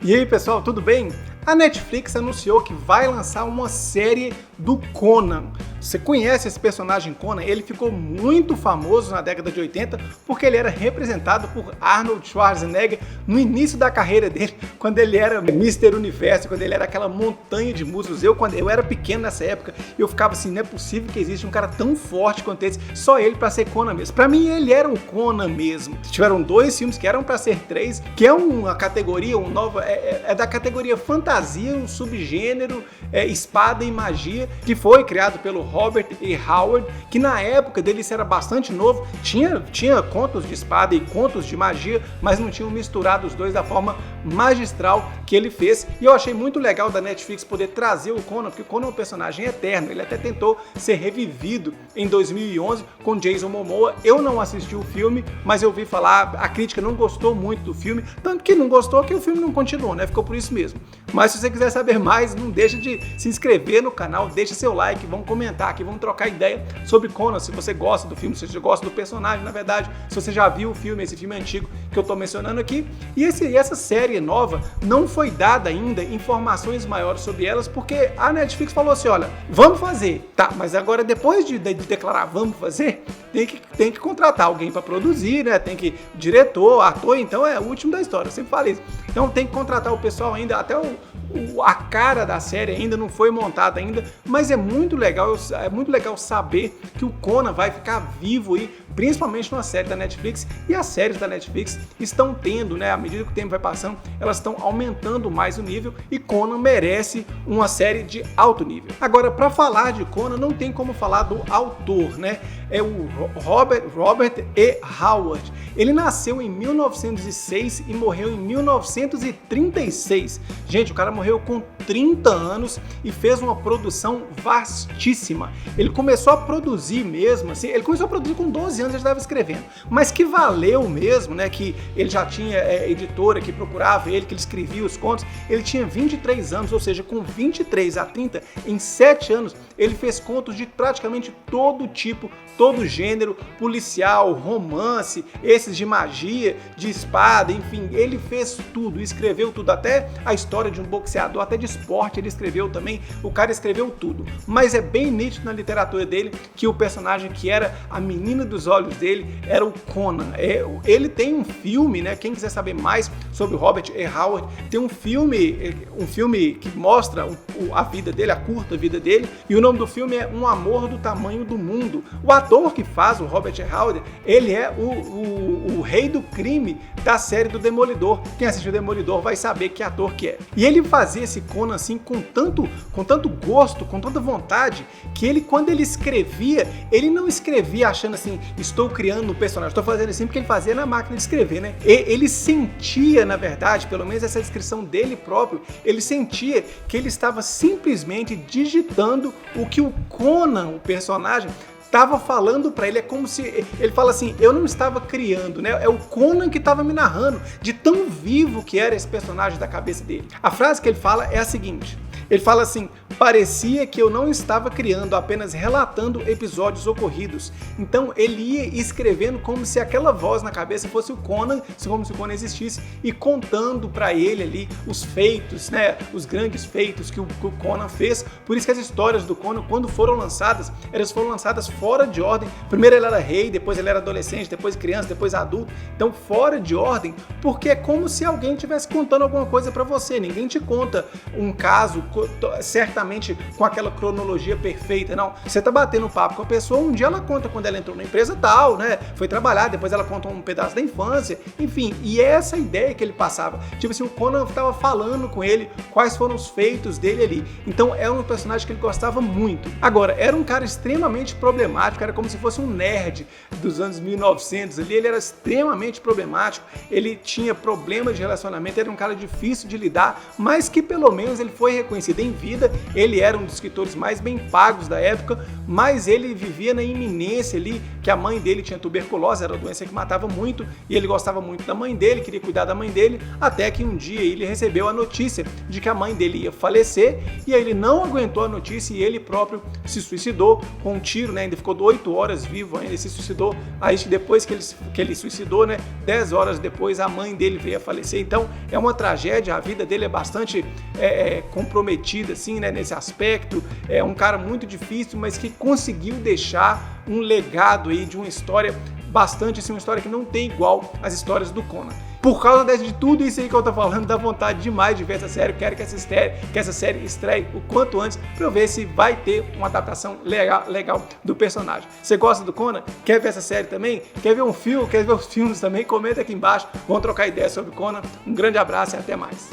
E aí pessoal, tudo bem? A Netflix anunciou que vai lançar uma série do Conan. Você conhece esse personagem Conan? Ele ficou muito famoso na década de 80 porque ele era representado por Arnold Schwarzenegger no início da carreira dele, quando ele era Mr. Universo, quando ele era aquela montanha de músculos. Quando eu era pequeno nessa época, eu ficava assim, não é possível que existe um cara tão forte quanto esse, só ele pra ser Conan mesmo. Pra mim, ele era o Conan mesmo. Tiveram 2 filmes que eram pra ser 3, que é uma categoria, é da categoria fantasia, um subgênero, espada e magia, que foi criado pelo Robert E. Howard, que na época dele isso era bastante novo, tinha contos de espada e contos de magia, mas não tinham misturado os dois da forma magistral que ele fez. E eu achei muito legal da Netflix poder trazer o Conan, porque o Conan é um personagem eterno. Ele até tentou ser revivido em 2011 com Jason Momoa. Eu não assisti o filme, mas eu ouvi falar, a crítica não gostou muito do filme, tanto que não gostou que o filme não continuou, né? Ficou por isso mesmo. Mas se você quiser saber mais, não deixa de se inscrever no canal, deixa seu like, vamos comentar aqui, vamos trocar ideia sobre Conan, se você gosta do filme, se você gosta do personagem, na verdade, se você já viu o filme, esse filme antigo que eu tô mencionando aqui. E essa série nova não foi dada ainda informações maiores sobre elas, porque a Netflix falou assim, olha, vamos fazer, tá, mas agora depois de declarar vamos fazer, tem que contratar alguém para produzir, né, diretor, ator, então é o último da história, eu sempre falei isso. Então tem que contratar o pessoal ainda, até a cara da série ainda não foi montada ainda, mas é muito legal saber que o Conan vai ficar vivo aí, principalmente numa série da Netflix, e as séries da Netflix estão tendo, né, à medida que o tempo vai passando, elas estão aumentando mais o nível, e Conan merece uma série de alto nível. Agora, para falar de Conan, não tem como falar do autor, né? É o Robert E. Howard. Ele nasceu em 1906 e morreu em 1936. Gente, o cara morreu com 30 anos e fez uma produção vastíssima. Ele começou a produzir mesmo, assim, ele começou a produzir com 12 anos, ele estava escrevendo, mas que valeu mesmo, né, que ele já tinha editora que procurava ele, que ele escrevia os contos. Ele tinha 23 anos, ou seja, com 23 a 30, em 7 anos, ele fez contos de praticamente todo tipo, todo gênero, policial, romance, esses de magia, de espada, enfim, ele fez tudo, escreveu tudo, até a história de um boxeador, até de esporte ele escreveu também, o cara escreveu tudo. Mas é bem nítido na literatura dele que o personagem que era a menina dos olhos dele era o Conan. Ele tem um filme, né? Quem quiser saber mais sobre o Robert E. Howard, tem um filme que mostra a vida dele, a curta vida dele, e o nome do filme é Um Amor do Tamanho do Mundo. O ator que faz o Robert E. Howard, ele é o rei do crime da série do Demolidor. Quem assistiu o Demolidor vai saber que ator que é. E ele fazia esse Conan assim com tanto gosto, com tanta vontade, que ele, quando ele escrevia, ele não escrevia achando assim, estou criando um personagem, estou fazendo assim, porque ele fazia na máquina de escrever, né? Ele sentia, na verdade, pelo menos essa descrição dele próprio, ele sentia que ele estava simplesmente digitando o que o Conan, o personagem, estava falando para ele. É como se ele fala assim, eu não estava criando, né? É o Conan que estava me narrando, de tão vivo que era esse personagem da cabeça dele. A frase que ele fala é a seguinte, ele fala assim, parecia que eu não estava criando, apenas relatando episódios ocorridos. Então ele ia escrevendo como se aquela voz na cabeça fosse o Conan, como se o Conan existisse, e contando para ele ali os feitos, né, os grandes feitos que o Conan fez. Por isso que as histórias do Conan, quando foram lançadas, elas foram lançadas fora de ordem. Primeiro ele era rei, depois ele era adolescente, depois criança, depois adulto. Então fora de ordem, porque é como se alguém estivesse contando alguma coisa para você. Ninguém te conta um caso certamente com aquela cronologia perfeita, não. Você tá batendo papo com a pessoa, um dia ela conta quando ela entrou na empresa tal, né, foi trabalhar, depois ela conta um pedaço da infância, enfim, e é essa ideia que ele passava. Tipo assim, o Conan tava falando com ele quais foram os feitos dele ali. Então é um personagem que ele gostava muito. Agora, era um cara extremamente problemático, era como se fosse um nerd dos anos 1900 ali, ele era extremamente problemático, ele tinha problemas de relacionamento, era um cara difícil de lidar, mas que pelo menos ele foi reconhecido em vida. Ele era um dos escritores mais bem pagos da época, mas ele vivia na iminência ali que a mãe dele tinha tuberculose, era uma doença que matava muito, e ele gostava muito da mãe dele, queria cuidar da mãe dele, até que um dia ele recebeu a notícia de que a mãe dele ia falecer, e aí ele não aguentou a notícia e ele próprio se suicidou com um tiro, né, ele ficou 8 horas vivo ainda, ele se suicidou. Aí depois que ele suicidou, né, 10 horas depois a mãe dele veio a falecer. Então é uma tragédia, a vida dele é bastante comprometida assim, né, nesse aspecto. É um cara muito difícil, mas que conseguiu deixar um legado aí de uma história bastante, assim, uma história que não tem igual às histórias do Conan. Por causa de tudo isso aí que eu tô falando, dá vontade demais de ver essa série. Eu quero que essa série estreie o quanto antes pra eu ver se vai ter uma adaptação legal do personagem. Você gosta do Conan? Quer ver essa série também? Quer ver um filme? Quer ver os filmes também? Comenta aqui embaixo. Vamos trocar ideias sobre Conan. Um grande abraço e até mais.